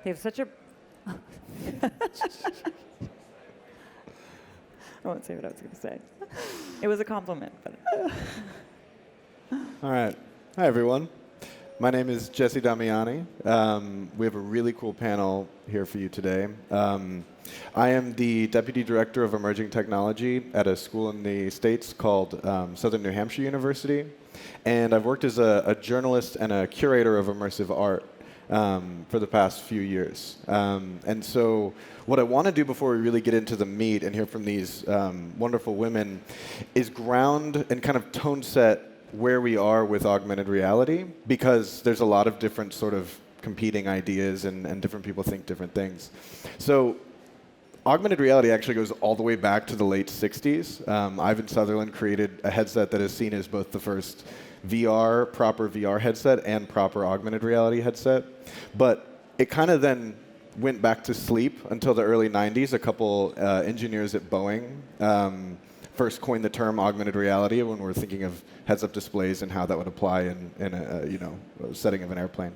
They have such a... I won't say what I was going to say. It was a compliment, but... All right. Hi, everyone. My name is Jesse Damiani. We have a really cool panel here for you today. I am the Deputy Director of Emerging Technology at a school in the States called Southern New Hampshire University. And I've worked as a journalist and a curator of immersive art for the past few years. And so what I want to do before we really get into the meat and hear from these wonderful women is ground and kind of tone set where we are with augmented reality, because there's a lot of different sort of competing ideas and different people think different things. So augmented reality actually goes all the way back to the late 60s. Ivan Sutherland created a headset that is seen as both the first proper VR headset and proper augmented reality headset. But it kind of then went back to sleep until the early 90s. A couple engineers at Boeing first coined the term augmented reality when we were thinking of heads-up displays and how that would apply in a setting of an airplane.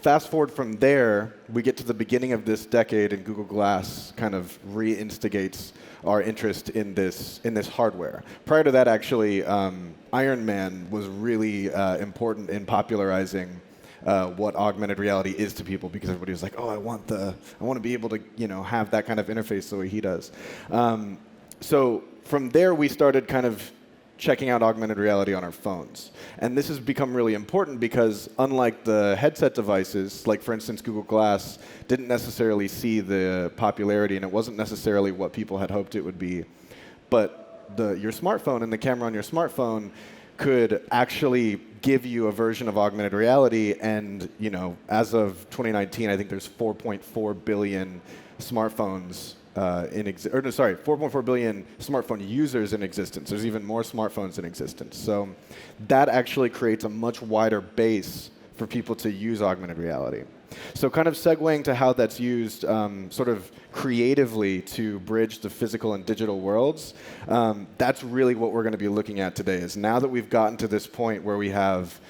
Fast forward from there, we get to the beginning of this decade, and Google Glass kind of reinstigates our interest in this hardware. Prior to that, actually, Iron Man was really important in popularizing what augmented reality is to people, because everybody was like, "Oh, I want to be able to have that kind of interface the way he does." So from there, we started kind of checking out augmented reality on our phones. And this has become really important because unlike the headset devices, like for instance Google Glass didn't necessarily see the popularity, and it wasn't necessarily what people had hoped it would be. But your smartphone and the camera on your smartphone could actually give you a version of augmented reality. And as of 2019, I think there's 4.4 billion smartphones 4.4 billion smartphone users in existence. There's even more smartphones in existence. So that actually creates a much wider base for people to use augmented reality. So kind of segueing to how that's used sort of creatively to bridge the physical and digital worlds, that's really what we're going to be looking at today, is now that we've gotten to this point where we have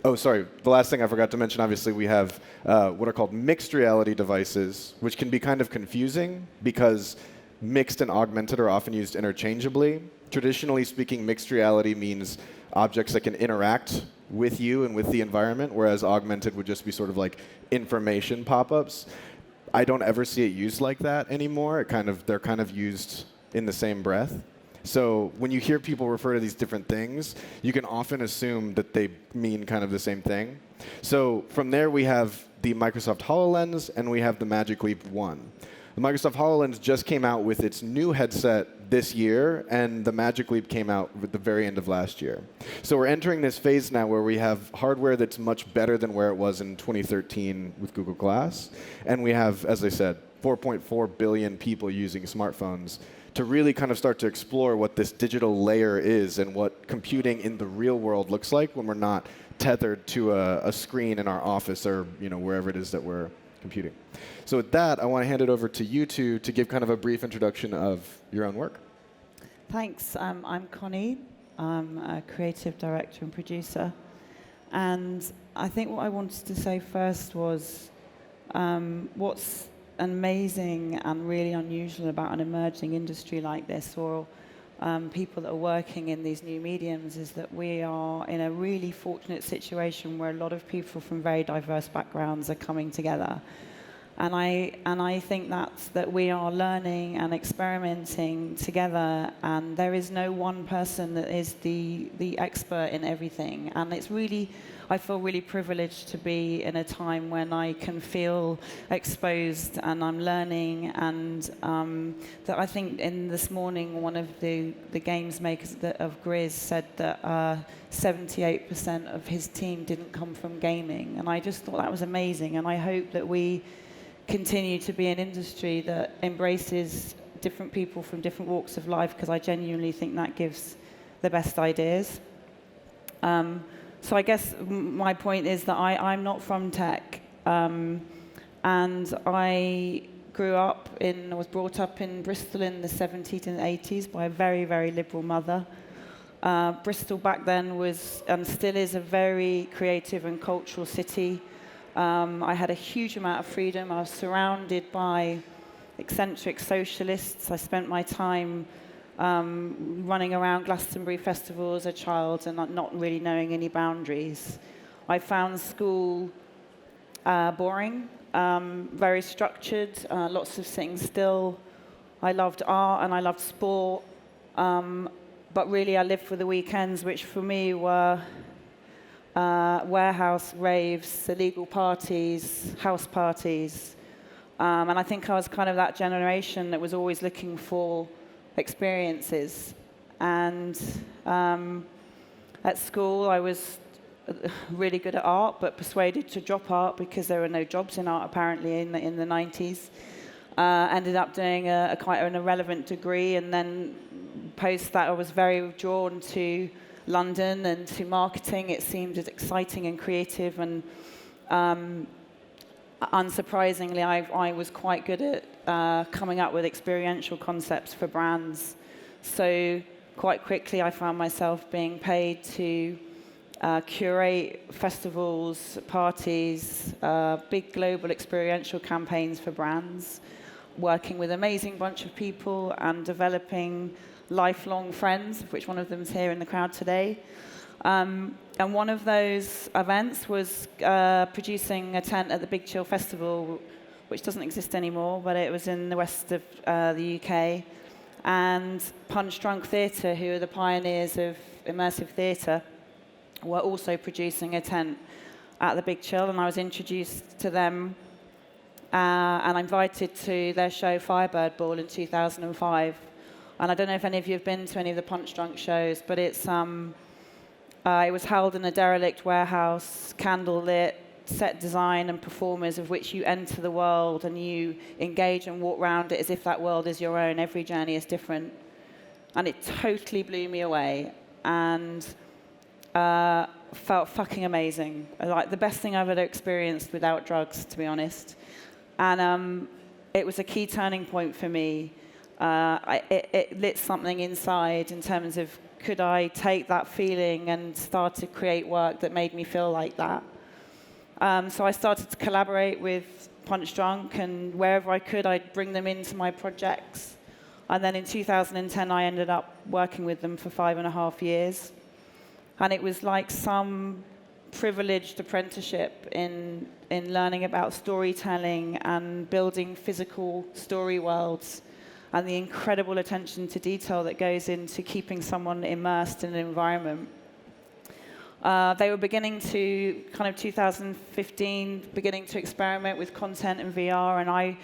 the last thing I forgot to mention, obviously, we have what are called mixed reality devices, which can be kind of confusing because mixed and augmented are often used interchangeably. Traditionally speaking, mixed reality means objects that can interact with you and with the environment, whereas augmented would just be sort of like information pop-ups. I don't ever see it used like that anymore. They're kind of used in the same breath. So when you hear people refer to these different things, you can often assume that they mean kind of the same thing. So from there, we have the Microsoft HoloLens, and we have the Magic Leap 1. The Microsoft HoloLens just came out with its new headset this year, and the Magic Leap came out at the very end of last year. So we're entering this phase now where we have hardware that's much better than where it was in 2013 with Google Glass. And we have, as I said, 4.4 billion people using smartphones to really kind of start to explore what this digital layer is and what computing in the real world looks like when we're not tethered to a screen in our office or wherever it is that we're computing. So with that, I want to hand it over to you two to give kind of a brief introduction of your own work. Thanks. I'm Connie. I'm a creative director and producer. And I think what I wanted to say first was what's amazing and really unusual about an emerging industry like this, or people that are working in these new mediums, is that we are in a really fortunate situation where a lot of people from very diverse backgrounds are coming together. And I think that we are learning and experimenting together, and there is no one person that is the expert in everything. And it's really, I feel really privileged to be in a time when I can feel exposed and I'm learning, and that I think in this morning one of the games makers of Grizz said that 78% of his team didn't come from gaming, and I just thought that was amazing. And I hope that we continue to be an industry that embraces different people from different walks of life, because I genuinely think that gives the best ideas. So I guess my point is that I'm not from tech, and I was brought up in Bristol in the 70s and 80s by a very, very liberal mother. Bristol back then was, and still is, a very creative and cultural city. I had a huge amount of freedom. I was surrounded by eccentric socialists. I spent my time running around Glastonbury Festival as a child and not really knowing any boundaries. I found school boring, very structured, lots of sitting still. I loved art and I loved sport, but really I lived for the weekends, which for me were warehouse raves, illegal parties, house parties. And I think I was kind of that generation that was always looking for experiences. And at school, I was really good at art, but persuaded to drop art because there were no jobs in art, apparently, in the 90s. Ended up doing a quite an irrelevant degree, and then post that I was very drawn to London and to marketing. It seemed as exciting and creative, and unsurprisingly, I was quite good at coming up with experiential concepts for brands. So quite quickly, I found myself being paid to curate festivals, parties, big global experiential campaigns for brands, working with an amazing bunch of people and developing lifelong friends, of which one of them is here in the crowd today. And one of those events was producing a tent at the Big Chill Festival, which doesn't exist anymore, but it was in the west of the UK. And Punch Drunk Theatre, who are the pioneers of immersive theatre, were also producing a tent at the Big Chill, and I was introduced to them and invited to their show Firebird Ball in 2005. And I don't know if any of you have been to any of the Punch Drunk shows, but it was held in a derelict warehouse, candlelit, set design and performers of which you enter the world and you engage and walk around it as if that world is your own. Every journey is different. And it totally blew me away and felt fucking amazing. Like the best thing I've ever experienced without drugs, to be honest. And it was a key turning point for me. It lit something inside in terms of, could I take that feeling and start to create work that made me feel like that? So I started to collaborate with Punch Drunk, and wherever I could, I'd bring them into my projects. And then in 2010, I ended up working with them for 5.5 years. And it was like some privileged apprenticeship in learning about storytelling and building physical story worlds, and the incredible attention to detail that goes into keeping someone immersed in an environment. They were beginning to, kind of 2015, beginning to experiment with content and VR, and I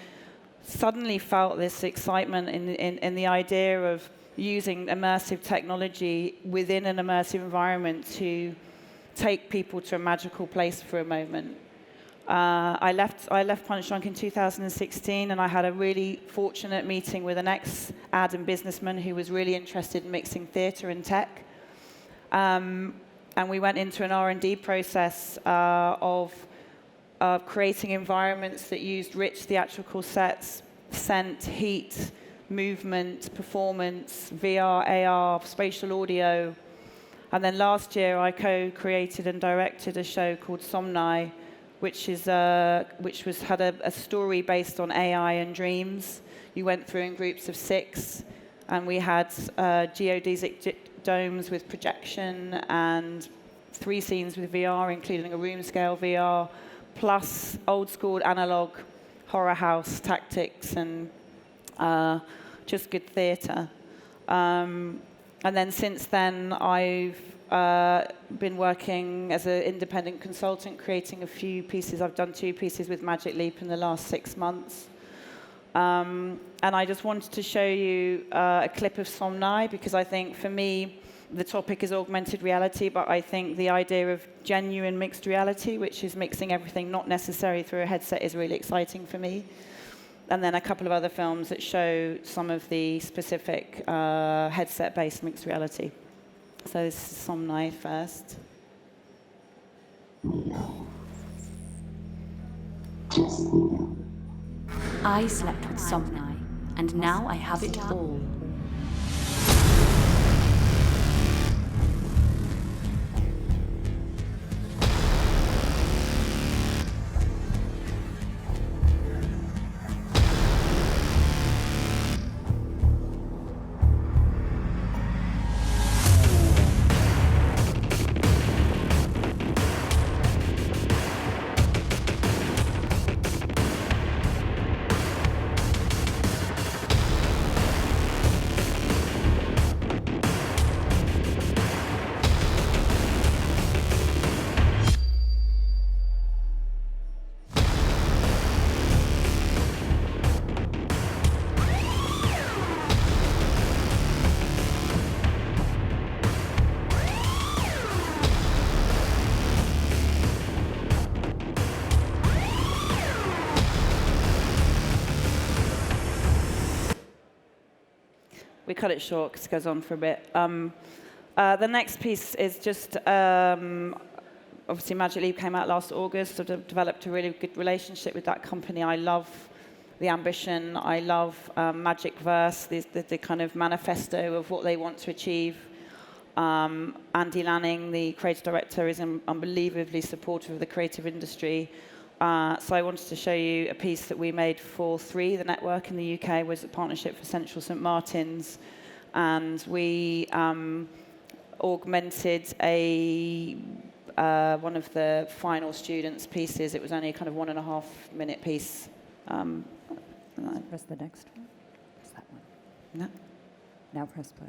suddenly felt this excitement in the idea of using immersive technology within an immersive environment to take people to a magical place for a moment. I left Punch Drunk in 2016, and I had a really fortunate meeting with an ex-ad and businessman who was really interested in mixing theatre and tech. And we went into an R&D process of creating environments that used rich theatrical sets, scent, heat, movement, performance, VR, AR, spatial audio. And then last year, I co-created and directed a show called Sónar+D, which had a story based on AI and dreams. You went through in groups of 6, and we had geodesic domes with projection and 3 scenes with VR, including a room-scale VR, plus old-school analog horror house tactics and just good theatre. And then since then, I've been working as an independent consultant, creating a few pieces. I've done 2 pieces with Magic Leap in the last 6 months. And I just wanted to show you a clip of Sónar+D, because I think, for me, the topic is augmented reality, but I think the idea of genuine mixed reality, which is mixing everything not necessarily through a headset, is really exciting for me. And then a couple of other films that show some of the specific headset-based mixed reality. So this is Sónar+D first. I slept with Sónar+D, and now I have it all. cut it short because it goes on for a bit. The next piece is just, obviously Magic Leap came out last August. I've developed a really good relationship with that company. I love the ambition. I love Magic Verse, the kind of manifesto of what they want to achieve. Andy Lanning, the creative director, is unbelievably supportive of the creative industry. So I wanted to show you a piece that we made for 3, the network in the UK, was a partnership for Central St Martin's. And we augmented one of the final students' pieces. It was only a kind of 1.5-minute piece. Press the next one. What's that one? No. Now press play.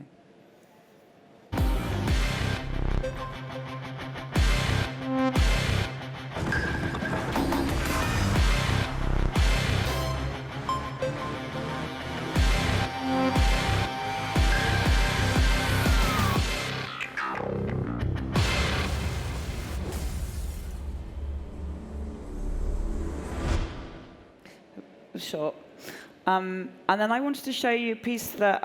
Short. And then I wanted to show you a piece that,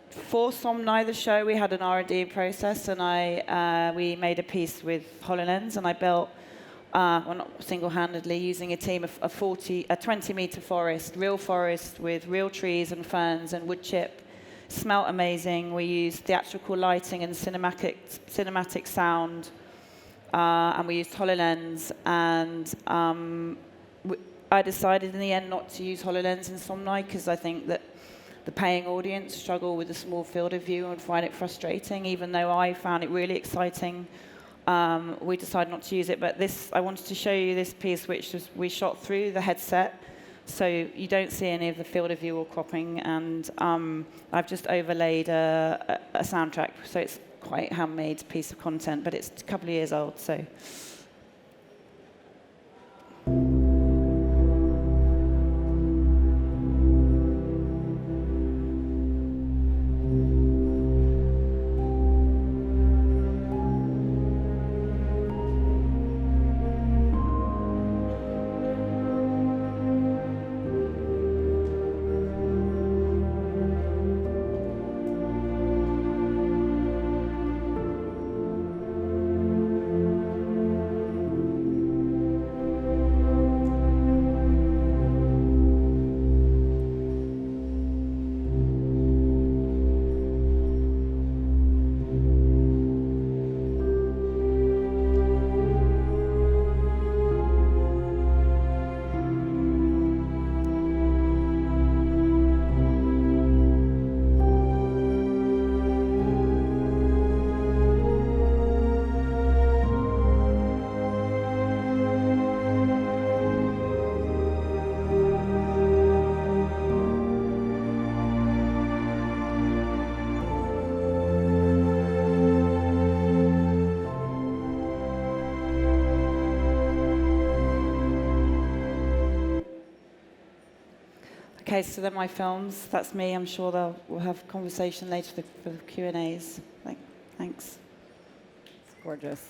for Sónar+D, the show, we had an R&D process, and we made a piece with HoloLens, and I built, well, not single-handedly, using a team of a 20-meter forest, real forest with real trees and ferns and wood chip. Smelt amazing. We used theatrical lighting and cinematic sound, and we used HoloLens, and I decided in the end not to use HoloLens in Sónar+D because I think that the paying audience struggle with the small field of view and find it frustrating, even though I found it really exciting. We decided not to use it, but I wanted to show you this piece which we shot through the headset, so you don't see any of the field of view or cropping, and I've just overlaid a soundtrack, so it's quite a handmade piece of content, but it's a couple of years old, so. Okay, so they're my films. That's me. I'm sure we'll have conversation later for the Q&As. Thanks. It's gorgeous.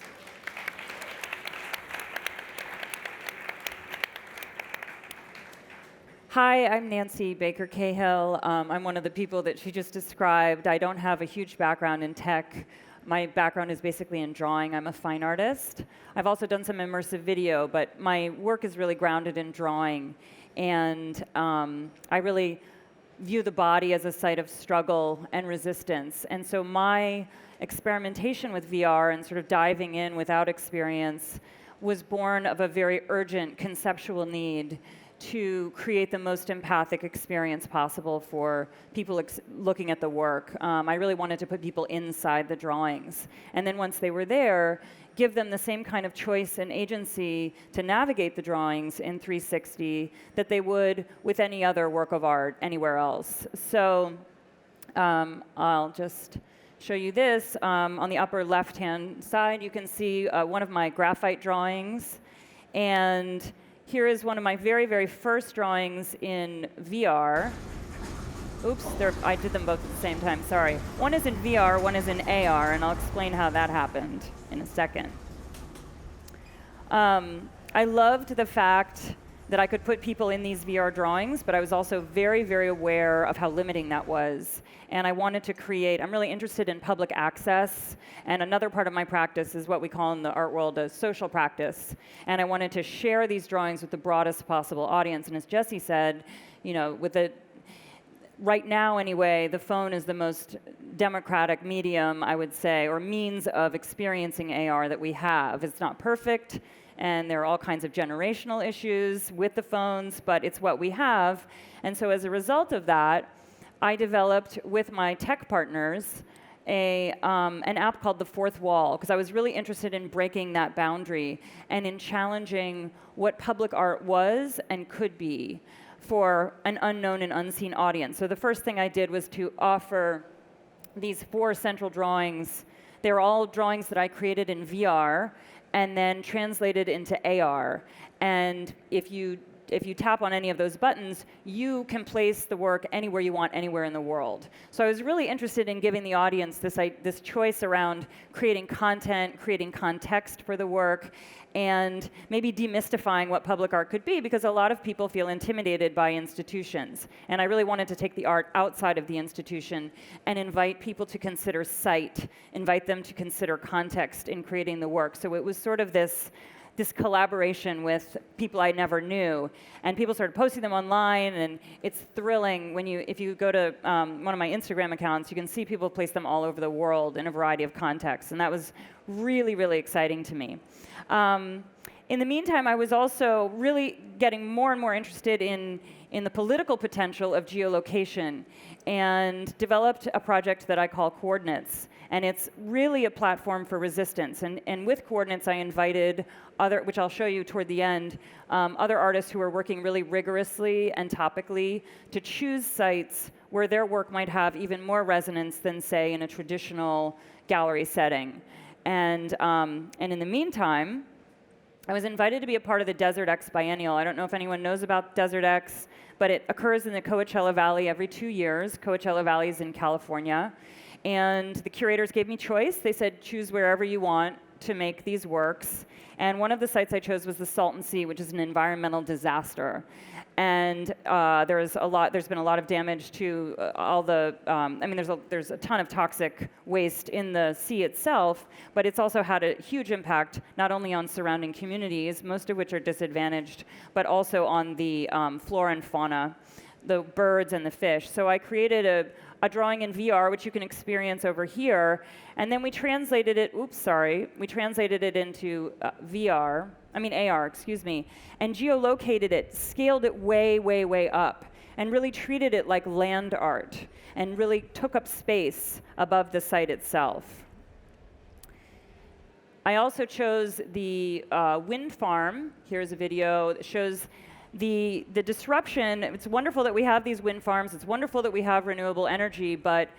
Hi, I'm Nancy Baker Cahill. I'm one of the people that she just described. I don't have a huge background in tech. My background is basically in drawing. I'm a fine artist. I've also done some immersive video, but my work is really grounded in drawing. And I really view the body as a site of struggle and resistance. And so my experimentation with VR and sort of diving in without experience was born of a very urgent conceptual need to create the most empathic experience possible for people looking at the work. I really wanted to put people inside the drawings. And then once they were there, give them the same kind of choice and agency to navigate the drawings in 360 that they would with any other work of art anywhere else. So I'll just show you this. On the upper left-hand side, you can see one of my graphite drawings. And here is one of my very, very first drawings in VR. Oops, I did them both at the same time, sorry. One is in VR, one is in AR, and I'll explain how that happened in a second. I loved the fact that I could put people in these VR drawings, but I was also very, very aware of how limiting that was. And I wanted to create, I'm really interested in public access, and another part of my practice is what we call in the art world a social practice. And I wanted to share these drawings with the broadest possible audience. And as Jesse said, you know, right now anyway, the phone is the most democratic medium, I would say, or means of experiencing AR that we have. It's not perfect, and there are all kinds of generational issues with the phones, but it's what we have. And so as a result of that, I developed with my tech partners an app called The Fourth Wall, because I was really interested in breaking that boundary and in challenging what public art was and could be for an unknown and unseen audience. So the first thing I did was to offer these 4 central drawings. They're all drawings that I created in VR and then translated into AR. And if you tap on any of those buttons, you can place the work anywhere you want, anywhere in the world. So I was really interested in giving the audience this choice around creating content, creating context for the work, and maybe demystifying what public art could be, because a lot of people feel intimidated by institutions. And I really wanted to take the art outside of the institution and invite people to consider sight, invite them to consider context in creating the work. So it was sort of this collaboration with people I never knew, and people started posting them online, and it's thrilling if you go to one of my Instagram accounts, you can see people place them all over the world in a variety of contexts, and that was really, really exciting to me. In the meantime, I was also really getting more and more interested in the political potential of geolocation, and developed a project that I call Coordinates. And it's really a platform for resistance. And with Coordinates, I invited which I'll show you toward the end, other artists who are working really rigorously and topically to choose sites where their work might have even more resonance than, say, in a traditional gallery setting. And in the meantime, I was invited to be a part of the Desert X Biennial. I don't know if anyone knows about Desert X, but it occurs in the Coachella Valley every 2 years. Coachella Valley is in California. And the curators gave me choice. They said, choose wherever you want to make these works. And one of the sites I chose was the Salton Sea, which is an environmental disaster. And there's been a lot of damage to all the, there's a ton of toxic waste in the sea itself, but it's also had a huge impact not only on surrounding communities, most of which are disadvantaged, but also on the flora and fauna, the birds and the fish. So I created a drawing in VR, which you can experience over here, and then we translated it, we translated it into AR, and geolocated it, scaled it way, way, way up, and really treated it like land art, and really took up space above the site itself. I also chose the wind farm. Here's a video that shows the disruption. It's wonderful that we have these wind farms. It's wonderful that we have renewable energy, but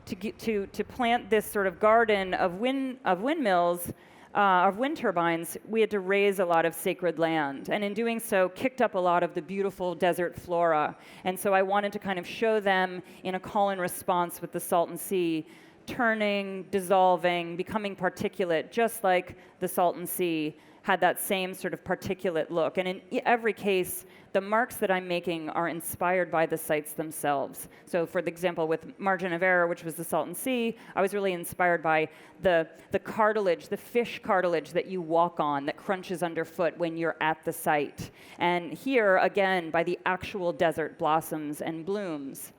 to plant this sort of garden of windmills, of wind turbines, we had to raise a lot of sacred land, and in doing so, kicked up a lot of the beautiful desert flora. And so I wanted to kind of show them in a call and response with the Salton Sea, turning, dissolving, becoming particulate, just like the Salton Sea had that same sort of particulate look. And in every case, the marks that I'm making are inspired by the sites themselves. So for example, with Margin of Error, which was the Salton Sea, I was really inspired by the cartilage, the fish cartilage that you walk on, that crunches underfoot when you're at the site. And here, again, by the actual desert blossoms and blooms.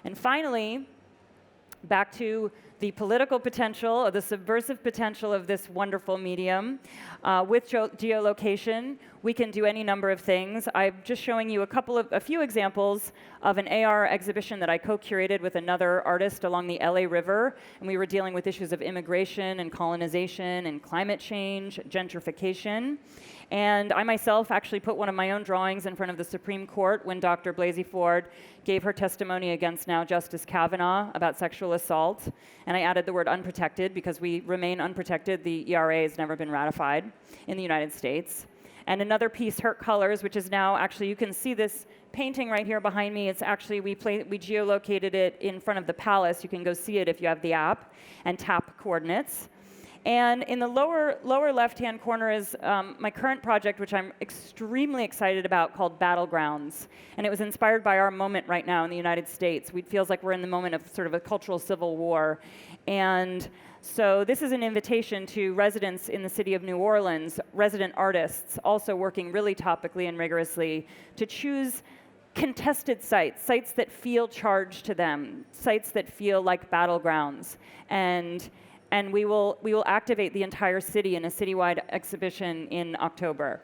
And finally, back to the political potential, or the subversive potential of this wonderful medium. With geolocation, we can do any number of things. I'm just showing you a few examples of an AR exhibition that I co-curated with another artist along the LA River, and we were dealing with issues of immigration and colonization and climate change, gentrification. And I myself actually put one of my own drawings in front of the Supreme Court when Dr. Blasey Ford gave her testimony against now Justice Kavanaugh about sexual assault. And I added the word unprotected because we remain unprotected. The ERA has never been ratified in the United States. And another piece, Hurt Colors, which is now actually, you can see this painting right here behind me. It's actually, we geolocated it in front of the palace. You can go see it if you have the app and tap Coordinates. And in the lower left-hand corner is my current project, which I'm extremely excited about, called Battlegrounds. And it was inspired by our moment right now in the United States. It feels like we're in the moment of sort of a cultural civil war. And so this is an invitation to residents in the city of New Orleans, resident artists, also working really topically and rigorously, to choose contested sites, sites that feel charged to them, sites that feel like battlegrounds. And we will activate the entire city in a citywide exhibition in October.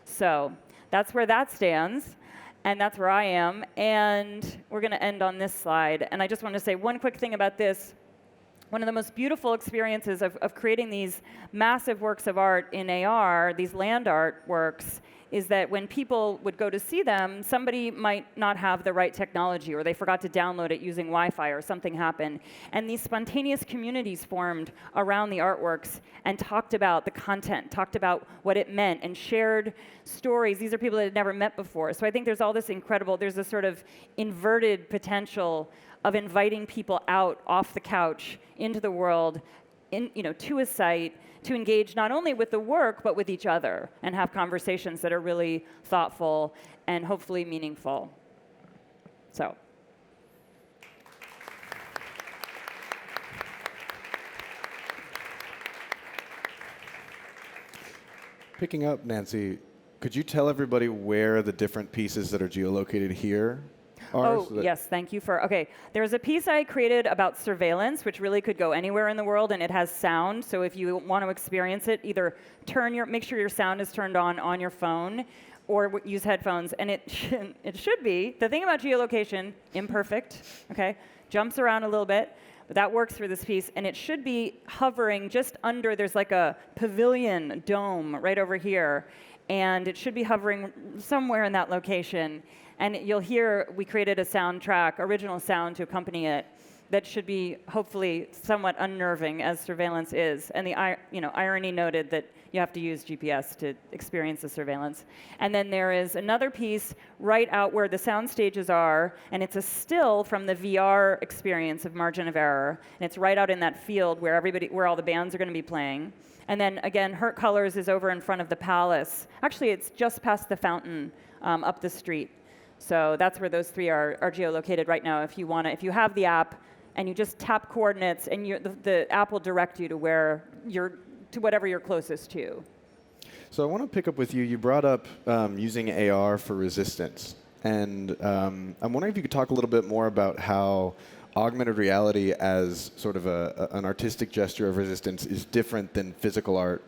So that's where that stands, and that's where I am. And we're going to end on this slide. And I just want to say one quick thing about this. One of the most beautiful experiences of creating these massive works of art in AR, these land art works, is that when people would go to see them, somebody might not have the right technology, or they forgot to download it using Wi-Fi, or something happened. And these spontaneous communities formed around the artworks and talked about the content, talked about what it meant, and shared stories. These are people that had never met before. So I think there's all this incredible, there's this sort of inverted potential of inviting people out off the couch into the world, to a site, to engage not only with the work, but with each other, and have conversations that are really thoughtful and hopefully meaningful. So. Picking up, Nancy, could you tell everybody where the different pieces that are geolocated here are? Oh, yes, thank you for, okay. There's a piece I created about surveillance, which really could go anywhere in the world, and it has sound. So if you want to experience it, either make sure your sound is turned on your phone, or use headphones. And it should be, the thing about geolocation, imperfect, okay? Jumps around a little bit, but that works for this piece. And it should be hovering just under, there's like a pavilion dome right over here. And it should be hovering somewhere in that location. And you'll hear, we created a soundtrack, original sound to accompany it, that should be hopefully somewhat unnerving, as surveillance is. And the irony noted that you have to use GPS to experience the surveillance. And then there is another piece right out where the sound stages are, and it's a still from the VR experience of Margin of Error. And it's right out in that field where all the bands are going to be playing. And then again, Hurt Colors is over in front of the palace. Actually, it's just past the fountain up the street. So that's where those three are geolocated right now. If you have the app and you just tap coordinates, and the app will direct you to whatever you're closest to. So I want to pick up with you. You brought up using AR for resistance, and I'm wondering if you could talk a little bit more about how augmented reality as sort of an artistic gesture of resistance is different than physical art,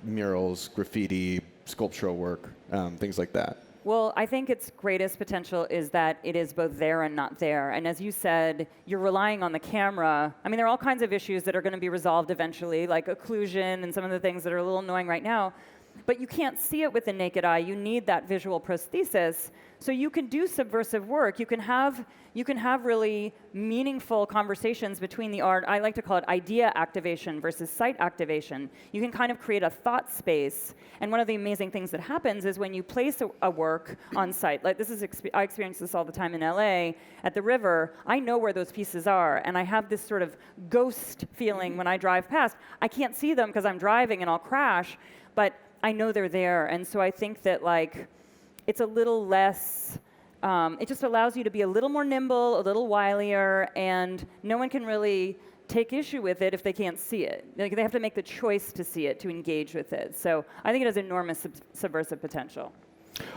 murals, graffiti, sculptural work, things like that. Well, I think its greatest potential is that it is both there and not there. And as you said, you're relying on the camera. I mean, there are all kinds of issues that are going to be resolved eventually, like occlusion and some of the things that are a little annoying right now. But you can't see it with the naked eye. You need that visual prosthesis. So you can do subversive work. You can have really meaningful conversations between the art. I like to call it idea activation versus site activation. You can kind of create a thought space. And one of the amazing things that happens is when you place a work on site, like I experience this all the time in LA, at the river, I know where those pieces are. And I have this sort of ghost feeling when I drive past. I can't see them because I'm driving and I'll crash, but I know they're there. And so I think that it's a little less, it just allows you to be a little more nimble, a little wilier, and no one can really take issue with it if they can't see it. They have to make the choice to see it, to engage with it. So I think it has enormous subversive potential.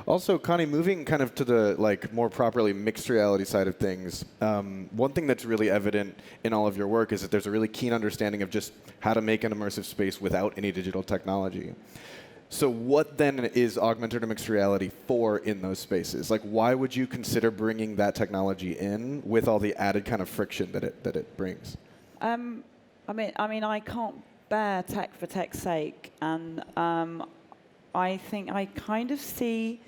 Also, Connie, moving kind of to the more properly mixed reality side of things, one thing that's really evident in all of your work is that there's a really keen understanding of just how to make an immersive space without any digital technology. So what then is augmented or mixed reality for in those spaces? Why would you consider bringing that technology in with all the added kind of friction that it brings? I mean, I can't bear tech for tech's sake, and I think I kind of see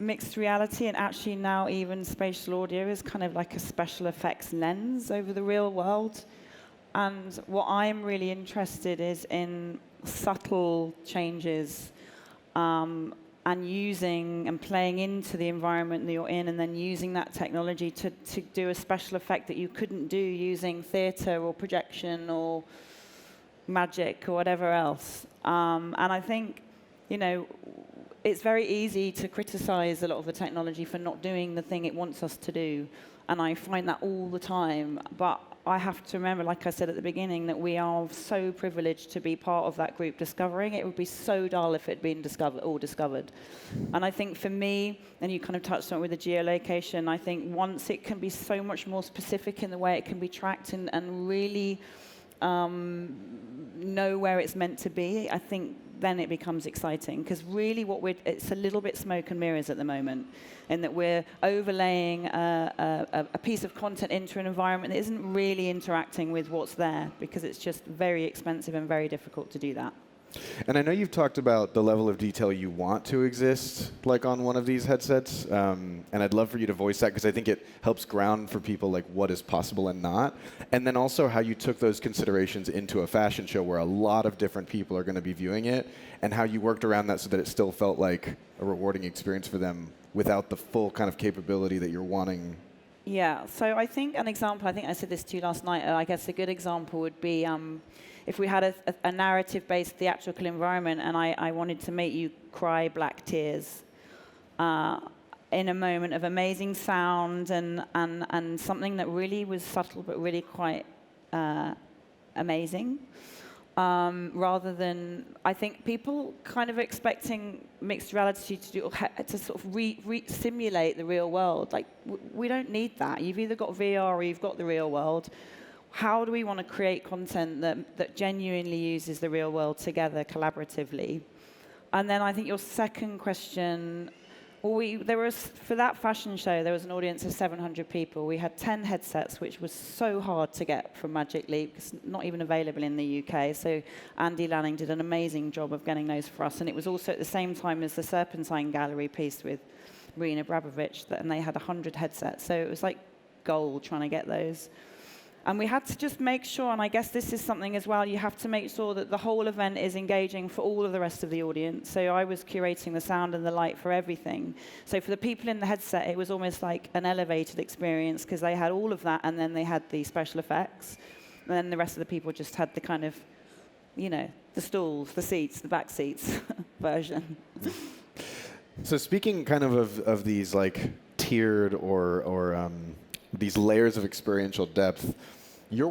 mixed reality, and actually now even spatial audio is kind of like a special effects lens over the real world. And what I'm really interested is in subtle changes and using and playing into the environment that you're in, and then using that technology to do a special effect that you couldn't do using theatre or projection or magic or whatever else. And I think, you know, it's very easy to criticize a lot of the technology for not doing the thing it wants us to do. And I find that all the time. But I have to remember, like I said at the beginning, that we are so privileged to be part of that group discovering. It would be so dull if it had been discovered. And I think for me, and you kind of touched on it with the geolocation, I think once it can be so much more specific in the way it can be tracked and really know where it's meant to be, I think then it becomes exciting. Because really it's a little bit smoke and mirrors at the moment, in that we're overlaying a piece of content into an environment that isn't really interacting with what's there, because it's just very expensive and very difficult to do that. And I know you've talked about the level of detail you want to exist, like on one of these headsets, and I'd love for you to voice that, because I think it helps ground for people like what is possible and not, and then also how you took those considerations into a fashion show where a lot of different people are going to be viewing it, and how you worked around that so that it still felt like a rewarding experience for them without the full kind of capability that you're wanting. Yeah, so I think an example, I think I said this to you last night, I guess a good example would be if we had a narrative-based theatrical environment and I wanted to make you cry black tears in a moment of amazing sound and something that really was subtle but really quite amazing. Rather than, I think people kind of expecting mixed reality to sort of simulate the real world. Like, we don't need that. You've either got VR or you've got the real world. How do we want to create content that genuinely uses the real world together collaboratively? And then I think your second question, for that fashion show, there was an audience of 700 people. We had 10 headsets, which was so hard to get from Magic Leap. It's not even available in the UK. So Andy Lanning did an amazing job of getting those for us. And it was also at the same time as the Serpentine Gallery piece with Marina Abramovich, and they had 100 headsets. So it was like gold trying to get those. And we had to just make sure, and I guess this is something as well, you have to make sure that the whole event is engaging for all of the rest of the audience. So I was curating the sound and the light for everything. So for the people in the headset, it was almost like an elevated experience, because they had all of that, and then they had the special effects. And then the rest of the people just had the kind of, you know, the stools, the seats, the back seats version. So speaking kind of these like tiered or these layers of experiential depth, you're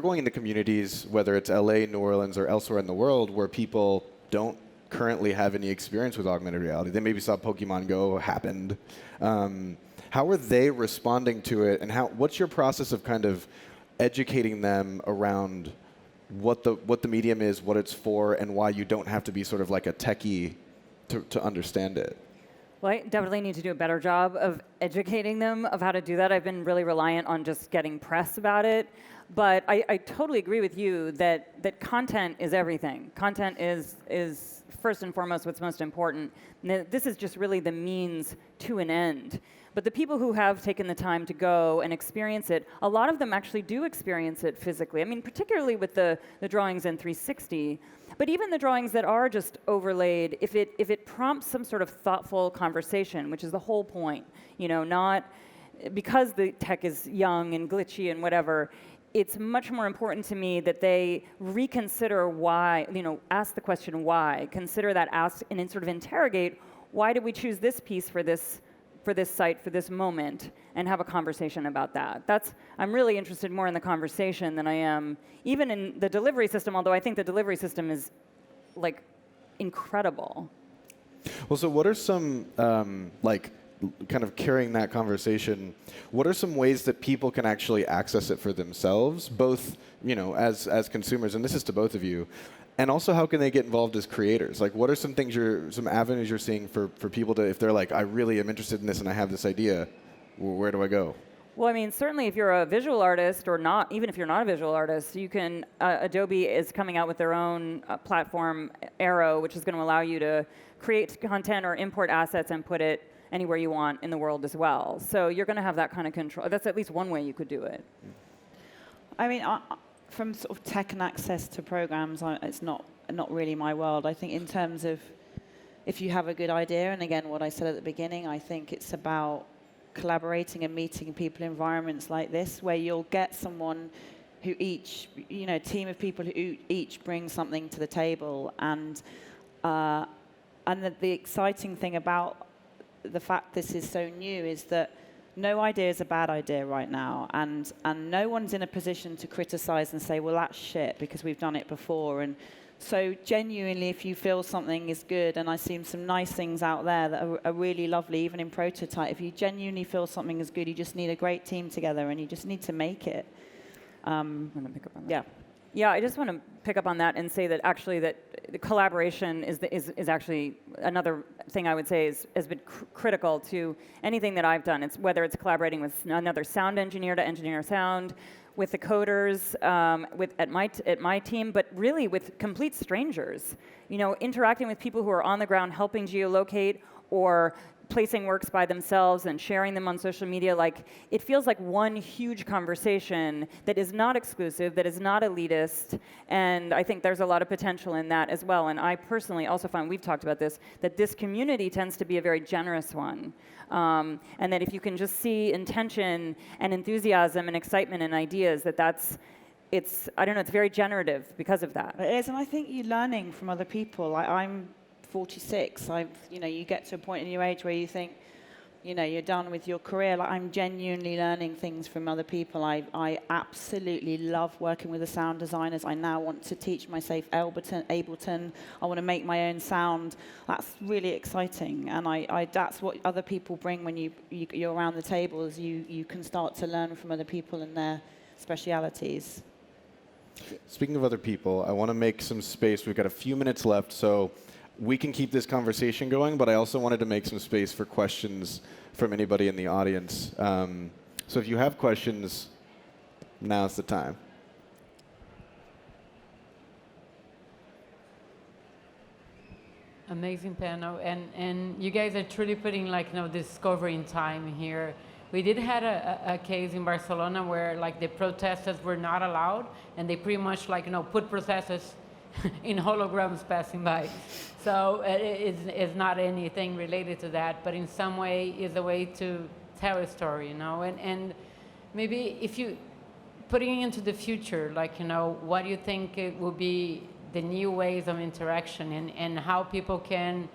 going into communities, whether it's LA, New Orleans, or elsewhere in the world, where people don't currently have any experience with augmented reality. They maybe saw Pokemon Go happened. How are they responding to it, and what's your process of kind of educating them around what the medium is, what it's for, and why you don't have to be sort of like a techie to understand it? Well, I definitely need to do a better job of educating them of how to do that. I've been really reliant on just getting press about it. But I totally agree with you that content is everything. Content is first and foremost what's most important. This is just really the means to an end. But the people who have taken the time to go and experience it, a lot of them actually do experience it physically. I mean, particularly with the drawings in 360. But even the drawings that are just overlaid, if it prompts some sort of thoughtful conversation, which is the whole point, you know, not because the tech is young and glitchy and whatever, it's much more important to me that they reconsider why, you know, ask the question why, consider that, ask and then sort of interrogate, why did we choose this piece for this site, for this moment, and have a conversation about that. I'm really interested more in the conversation than I am even in the delivery system, although I think the delivery system is like incredible. Well, so what are some, like, kind of carrying that conversation, what are some ways that people can actually access it for themselves, both, you know, as consumers, and this is to both of you, and also how can they get involved as creators? Like, what are some things some avenues you're seeing for people to, if they're like, I really am interested in this and I have this idea, where do I go? Well, I mean, certainly if you're a visual artist or not, even if you're not a visual artist, you can, Adobe is coming out with their own platform, Arrow, which is going to allow you to create content or import assets and put it anywhere you want in the world as well. So you're going to have that kind of control. That's at least one way you could do it. I mean, from sort of tech and access to programs, it's not really my world. I think in terms of if you have a good idea, and again, what I said at the beginning, I think it's about collaborating and meeting people in environments like this, where you'll get someone who each, a team of people who each bring something to the table. And the exciting thing about the fact this is so new is that no idea is a bad idea right now, and no one's in a position to criticize and say, well, that's shit, because we've done it before. And so genuinely, if you feel something is good, and I've seen some nice things out there that are really lovely, even in prototype, if you genuinely feel something is good, you just need a great team together, and you just need to make it. I'm going to pick up on that. Yeah. Yeah, I just want to pick up on that and say that actually that the collaboration is actually another thing I would say has been critical to anything that I've done. It's whether it's collaborating with another sound engineer to engineer sound, with the coders, at my team, but really with complete strangers. Interacting with people who are on the ground, helping geolocate, or placing works by themselves and sharing them on social media. Like, it feels like one huge conversation that is not exclusive, that is not elitist, and I think there's a lot of potential in that as well. And I personally also find, we've talked about this, that this community tends to be a very generous one. And that if you can just see intention and enthusiasm and excitement and ideas, it's very generative because of that. It is, and I think you're learning from other people. I'm 46. You get to a point in your age where you think, you're done with your career. Like, I'm genuinely learning things from other people. I absolutely love working with the sound designers. I now want to teach myself Ableton. I want to make my own sound. That's really exciting, and that's what other people bring when you're around the table. Is you can start to learn from other people and their specialities. Speaking of other people, I want to make some space. We've got a few minutes left, so we can keep this conversation going, but I also wanted to make some space for questions from anybody in the audience. So if you have questions, now's the time. Amazing panel, and you guys are truly putting discovery in time here. We did had a case in Barcelona where the protesters were not allowed, and they pretty much put protesters in holograms passing by. So it's not anything related to that, but in some way is a way to tell a story, and maybe if you putting into the future, what do you think it will be the new ways of interaction, and how people can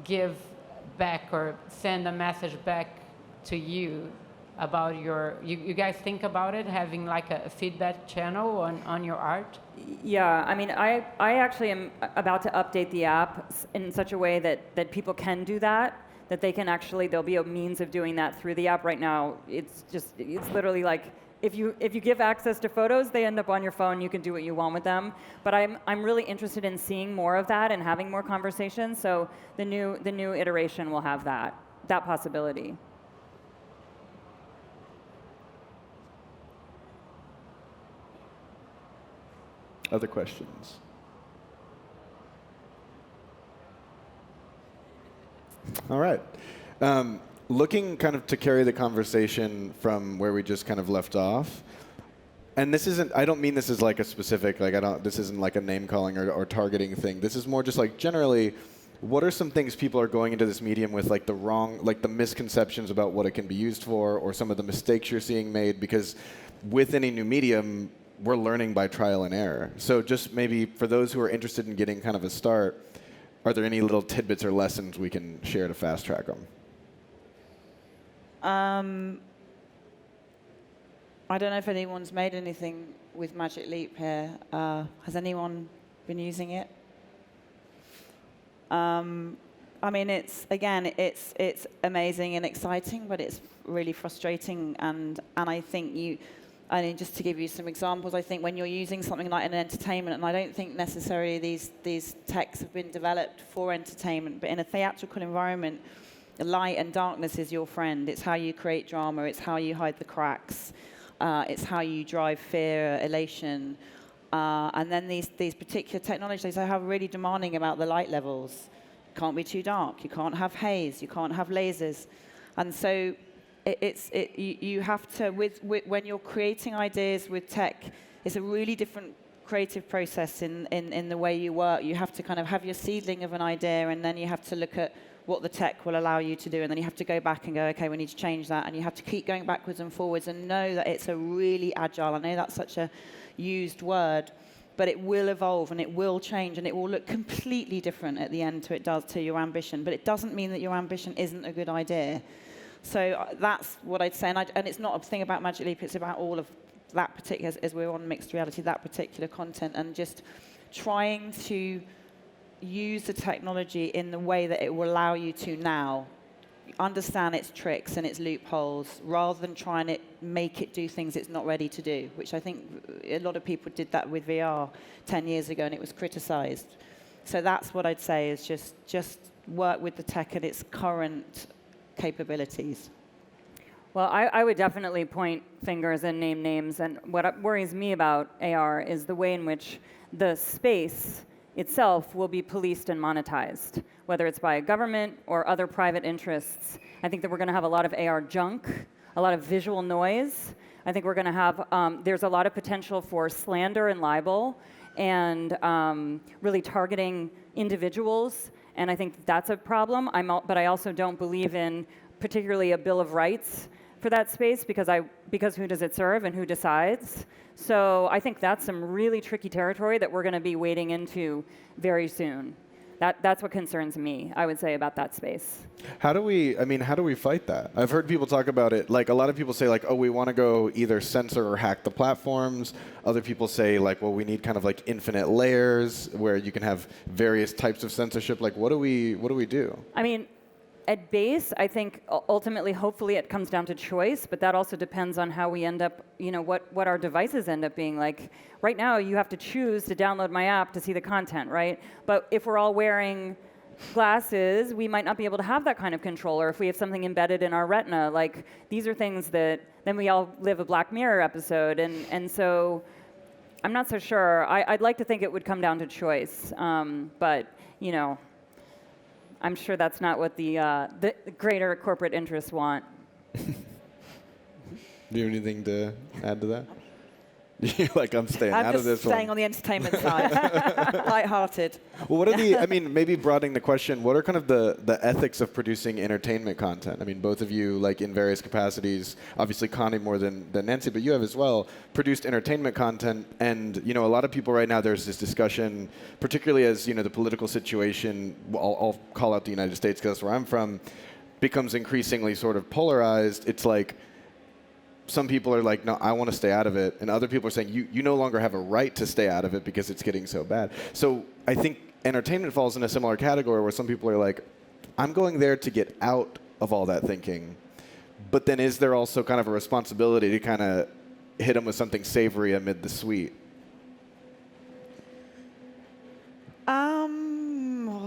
give back or send a message back to you about you guys think about it, having a feedback channel on your art? Yeah, I actually am about to update the app in such a way that people can do that they can there'll be a means of doing that through the app. Right now, it's literally if you give access to photos, they end up on your phone, you can do what you want with them. But I'm really interested in seeing more of that and having more conversations, so the new iteration will have that possibility. Other questions? All right. Looking kind of to carry the conversation from where we just kind of left off, and this isn't, I don't mean this is a specific, this isn't a name calling or targeting thing. This is more just generally, what are some things people are going into this medium with the misconceptions about what it can be used for, or some of the mistakes you're seeing made? Because with any new medium, we're learning by trial and error. So just maybe for those who are interested in getting kind of a start, are there any little tidbits or lessons we can share to fast track them? I don't know if anyone's made anything with Magic Leap here. Has anyone been using it? It's amazing and exciting, but it's really frustrating, and I think just to give you some examples, I think when you're using something like an entertainment, and I don't think necessarily these techs have been developed for entertainment, but in a theatrical environment, light and darkness is your friend. It's how you create drama. It's how you hide the cracks. It's how you drive fear, elation. And then these particular technologies are really demanding about the light levels. It can't be too dark. You can't have haze. You can't have lasers. And so you have to, when you're creating ideas with tech, it's a really different creative process in the way you work. You have to kind of have your seedling of an idea, and then you have to look at what the tech will allow you to do, and then you have to go back and go, okay, we need to change that, and you have to keep going backwards and forwards and know that it's a really agile. I know that's such a used word, but it will evolve and it will change and it will look completely different at the end to your ambition. But it doesn't mean that your ambition isn't a good idea. So that's what I'd say, and it's not a thing about Magic Leap, it's about all of that particular, as we're on mixed reality, that particular content, and just trying to use the technology in the way that it will allow you to now understand its tricks and its loopholes, rather than trying to make it do things it's not ready to do, which I think a lot of people did that with VR 10 years ago, and it was criticized. So that's what I'd say, is just work with the tech at its current capabilities. Well, I would definitely point fingers and name names, and what worries me about AR is the way in which the space itself will be policed and monetized, whether it's by a government or other private interests. I think that we're going to have a lot of AR junk, a lot of visual noise. I think we're going to have, there's a lot of potential for slander and libel, and really targeting individuals, and I think that's a problem. But I also don't believe in particularly a Bill of Rights for that space, because who does it serve and who decides? So I think that's some really tricky territory that we're going to be wading into very soon. That's what concerns me, I would say, about that space. How do we fight that? I've heard people talk about it, like a lot of people say, like, oh, we want to go either censor or hack the platforms. Other people say, like, well, we need kind of like infinite layers where you can have various types of censorship. Like, what do we do? I mean, at base, I think ultimately, hopefully, it comes down to choice, but that also depends on how we end up, what our devices end up being. Like, right now, you have to choose to download my app to see the content, right? But if we're all wearing glasses, we might not be able to have that kind of control, or if we have something embedded in our retina. Like, these are things that, then we all live a Black Mirror episode, and so I'm not so sure. I'd like to think it would come down to choice, but, I'm sure that's not what the greater corporate interests want. Do you have anything to add to that? You're like, I'm staying out of this one. I'm just staying on the entertainment side. Lighthearted. Well, what are maybe broadening the question, what are kind of the ethics of producing entertainment content? I mean, both of you, like, in various capacities, obviously Connie more than Nancy, but you have as well, produced entertainment content. And, a lot of people right now, there's this discussion, particularly as, the political situation, I'll call out the United States because that's where I'm from, becomes increasingly sort of polarized. It's like, some people are like, no, I want to stay out of it. And other people are saying, you no longer have a right to stay out of it because it's getting so bad. So I think entertainment falls in a similar category where some people are like, I'm going there to get out of all that thinking. But then is there also kind of a responsibility to kind of hit them with something savory amid the sweet?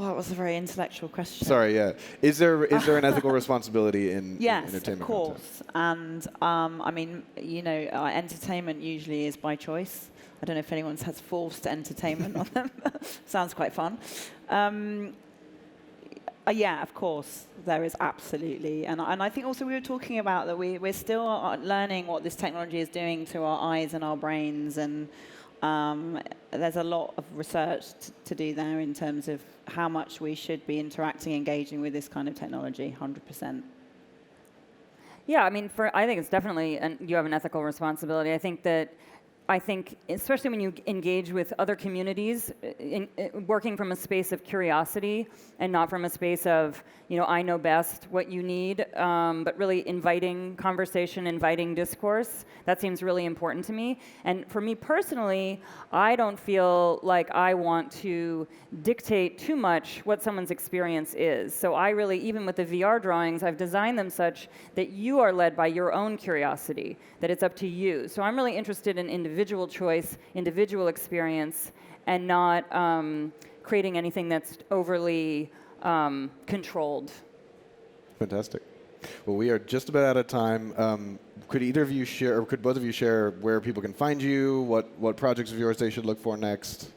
That was a very intellectual question. Sorry, yeah. Is there an ethical responsibility in entertainment Yes, of course. content? And entertainment usually is by choice. I don't know if anyone has forced entertainment on them. Sounds quite fun. Yeah, of course, there is absolutely. And I think also we were talking about that we're still learning what this technology is doing to our eyes and our brains, and there's a lot of research to do there in terms of how much we should be interacting, engaging with this kind of technology, 100%. Yeah, I mean, I think it's definitely, you have an ethical responsibility. I think, especially when you engage with other communities, working from a space of curiosity and not from a space of, I know best what you need, but really inviting conversation, inviting discourse, that seems really important to me. And for me personally, I don't feel like I want to dictate too much what someone's experience is. So I really, even with the VR drawings, I've designed them such that you are led by your own curiosity, that it's up to you. So I'm really interested in individual choice, individual experience, and not creating anything that's overly controlled. Fantastic. Well, we are just about out of time. Could either of you share, or could both of you share where people can find you, what projects of yours they should look for next?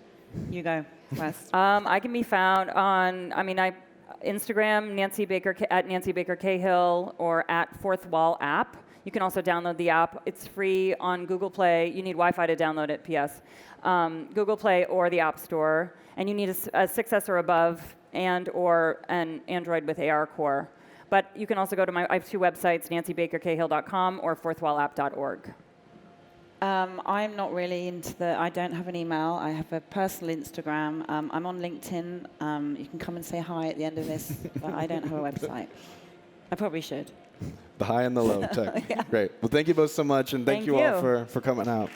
You go, Wes. I can be found on, Instagram, at Nancy Baker Cahill, or at Fourth Wall App. You can also download the app. It's free on Google Play. You need Wi-Fi to download it, P.S. Google Play or the App Store. And you need a 6S or above and or an Android with AR Core. But you can also go to I have 2 websites, nancybakercahill.com or fourthwallapp.org. I'm not really I don't have an email. I have a personal Instagram. I'm on LinkedIn. You can come and say hi at the end of this, but I don't have a website. I probably should. The high and the low tech. Yeah. Great. Well, thank you both so much, and thank you all for coming out.